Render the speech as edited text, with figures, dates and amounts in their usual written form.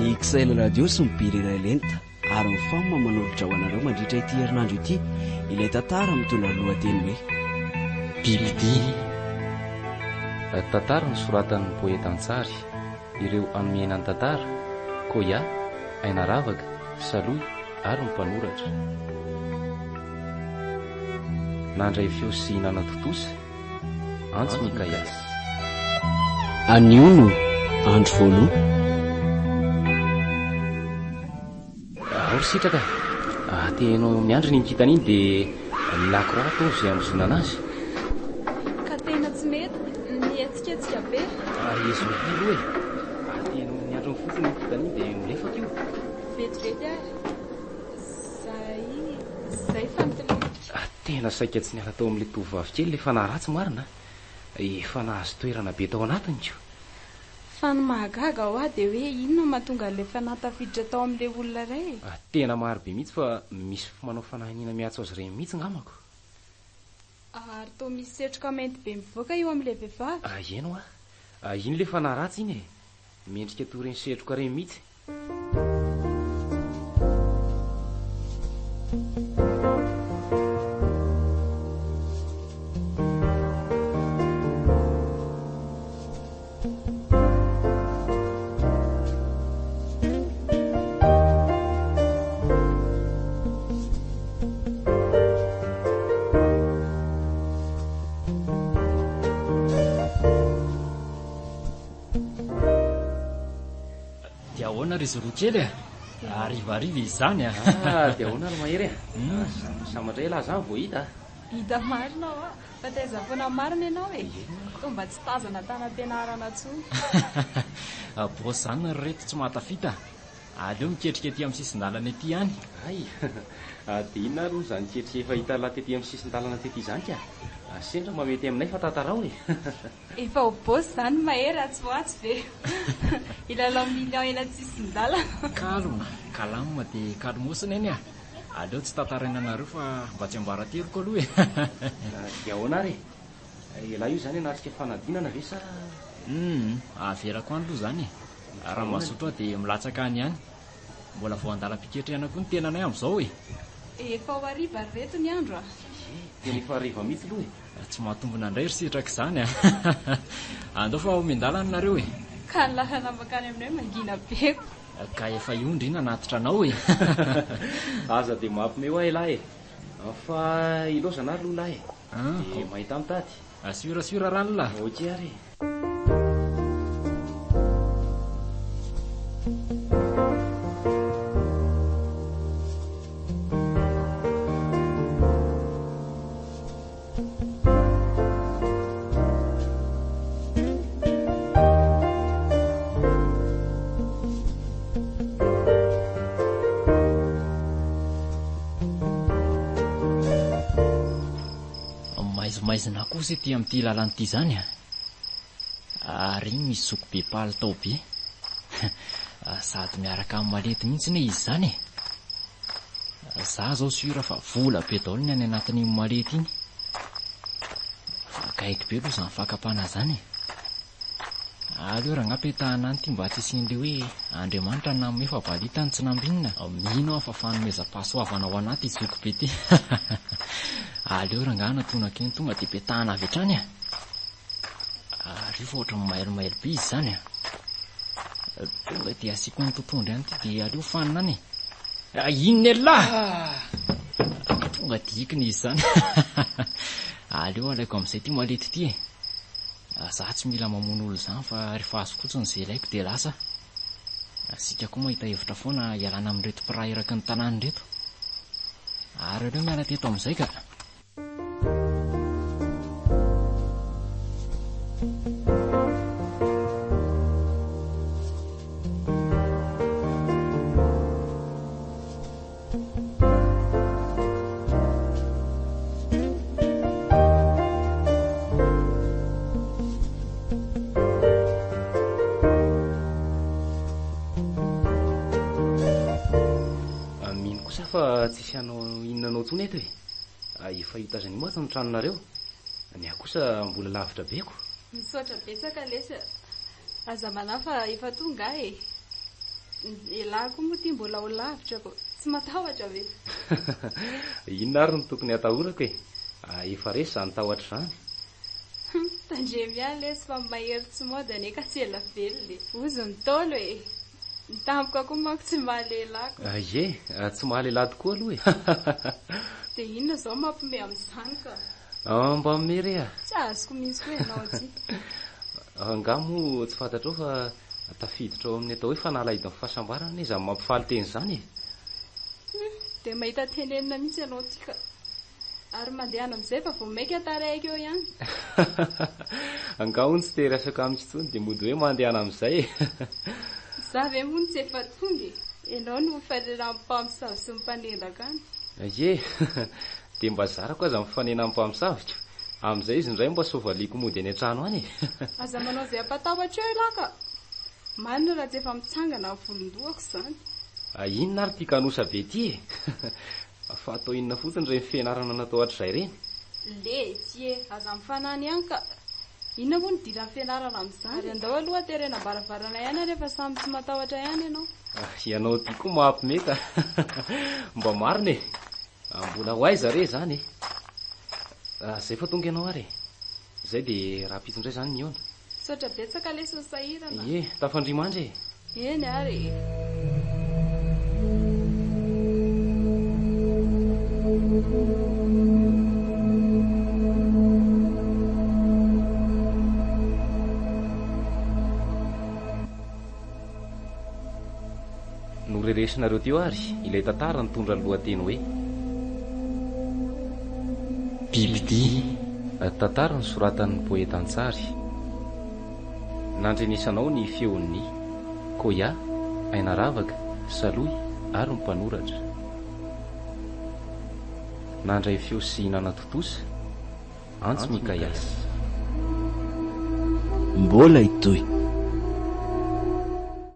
ny Xail radio sy mibirira lenta ary mifamma manolotra ho anareo mandritra ity herinandro ity ilay tantara mitondra lohateny hoe Bibidia. Tantara nosoratan'ny poeta Antsary, ireo anomenany tantara Koya, Ainaravaka, Saloy ary ny mpanoratra. Nandray feo sy nanatotosa Antso Mikaiasy. Aniono andro voaloha. Ry sitraka, tenao miandry ny mikitan'iny dia lakora atao izay amizona anazy. Ka tena tsy mety, mihetsiketsika be. Izy ilo e, tenao miandry ny fotsiny ny mikitan'iny dia milefaka io. Vetivety ary. Zay fanontolika. Tena saika tsy niala tao amin'ilay tovovavy kely ilay fanahy ratsy marina. Efa nahazo toerana be tao anatiny io. Fa ny mahagaga ho aho dia hoe inona mahatonga an'ilay fanahy tafiditra tao amin'ilay olona iray. Tena maro be mihitsy fa misy manao fanahiniana miatso azy ireny mihitsy ngamako. Ary toa misy setroka mainty be mivoaka io amin'ilay vehivavy. Eno iny ilay fanahy ratsy iny e. Mendrika toy ireny setroka ireny mihitsy. Rizoro kely arivariva izany dia ahoana no mahery samandray laha zany vao hita. Hita marina ao fa taiza foana marina ianao e. Toa mba tsy tazana tana-pianarana tsony. Bosy zany ny reto tsy mahatafita. Aleo miketrika ety amin'ny sisin-dalana ety ihany. Dia inona ary izany ketrika efa hita laty ety amin'ny sisin-dalana tety izany ka? Sendra mamety aminay fa tantarao e. Efa ho bosy zany mahery atsy ve. Ilalao million ela sisin-dalana. Kalama dia kalmosina eny aleo tsy tantaraina anareo fa mba tsy ambarateroko aloha e. Dia ahoana ary ilahy io zany anatrika fanadinana ve sa? Averako any aloha zany raha mazoto aho dia milatsaka any ihany. Mbola vao andalam-piketrehana koa ny tenanay amin'izao e. Efa ho hariva reto ny andro Tena efa hariva mihitsy aloha e. Tsy mahatombona indray ry sitraka izany andao fa omendalana nareo e. Ka ny lalana makany aminay mangina beko. Ka efa iondry iny anatitra anao e. Aza dia mampime ho ahy lahy e. Fa ilozana ary aloha lahy e. Dia mahita mitady. Asirasira rano lahy. Ok ary. Maizina kosa ety amin'ity lalana ity zany ary misy soko be palitao be. Sady miaraka amin'ny malety mihitsy ne izy zany e. Za zao sura fa vola be daholo ny any anatin'ny malety iny. Gaiky be aloha izany fakapana zany e. Aleo raha ngapetahana any ty mba tsy isin'le hoe Andriamanitra nanome fa valitany tsy nambinina. Mino aho fa fanomezam-pahasoavana ao anaty soko be ty. Aleo raha ngana tonaka eny tonga dia petahana avy hatrany ary fa ohatra mailomailo be izy zany tonga dia asiako ny tontondry ihany ty dia aleo fanina any inona lahy tonga dia ikiny izy zany. Aleo alaiko amin'izay ty malety ty e. Za tsy mila mamono olo zany fa rehefa azo fotsiny izay ilaiko dia lasa. Asika koa mahita hevitra foana ialana amin'reto mpiray eraky ny tanàny reto ary aleo miala teto amin'izay ka. Tsisy anao inonanao tsony eto e. Efa hitazany moa ny tranonareo. Ny aho kosa mbola lavitra beko. Misaotra betsaka lesy. Aza manafa efa tonga e. Elako moa ty mbola ho lavitra ko tsy matahotra ve? Inona ary no tokony atahorako e? Efa resy zany tahotra zany. Tandremy ihany lesy fa mahery tsy moda neka tsy ela velona. Ozy ny tolo e. Ny tampoka koa manko tsy mahalelako. Ye, tsy mahalela tokoa aloha e. Dia inona izao mampime amin'izany ka? Mba mery a. Tsy azoko mihitsy koa ianao ty. Angamo tsy fantatrao fa tafiditra ao amin'ny atao hoe fanalahidy fahasambarana izy amin'ny mampifaly teny izany e. Dia mahita tenenina mihitsy ianao ty ka. Ary mandehana amin'izay fa vao maika taraiky eo ihany. Angao tsy teresaka amin'intsony dia mody hoe mandehana amin'izay e. Za ve moa tsy efa tonga e. Ianao no mifanena amin'ny mpamosavy sy ny mpanendaka any. Ye, dia mba zarako aza mifanena amin'ny mpamosavika. Amin'izay izy indray mba sovaliako mody any an-trano any e. Aza manao izay ampatahotra eo ilaka. Manina raha tsy efa mitsangana amin'ny volondohako izany. Inona ary tia kanosa be ty e? Fa atao inona fotsiny ireny fianarana natao hatrizay ireny? Le, tsy e, aza mifanany ihany ka. Inona moa ny dira fianarana amin'izany? Ary andao aloha terena baravarana ihany rehefa samy tsy matahotra ihany ianao. Ianao ty koa mahampimeta. Mba marina e. Mbola ho aiza re zany e. Zay fa tonga ianao ary e. Zay dia raha pitondray zany ny ona. Saotra betsaka lesy sahirana. Ye, tafandrimandry e. Eny ary. Noreresinareo teo ary ilay tantara nitondra ny lohateny hoe Bibidia, tantara nosoratan'ny poeta Antsary. Nandrenisanao ny feon'ny Koya, Ainaravaka, Saloy ary ny mpanoratra. Nandray feo sy nanatotosa Antsy Mikaiasy. Mbola itoy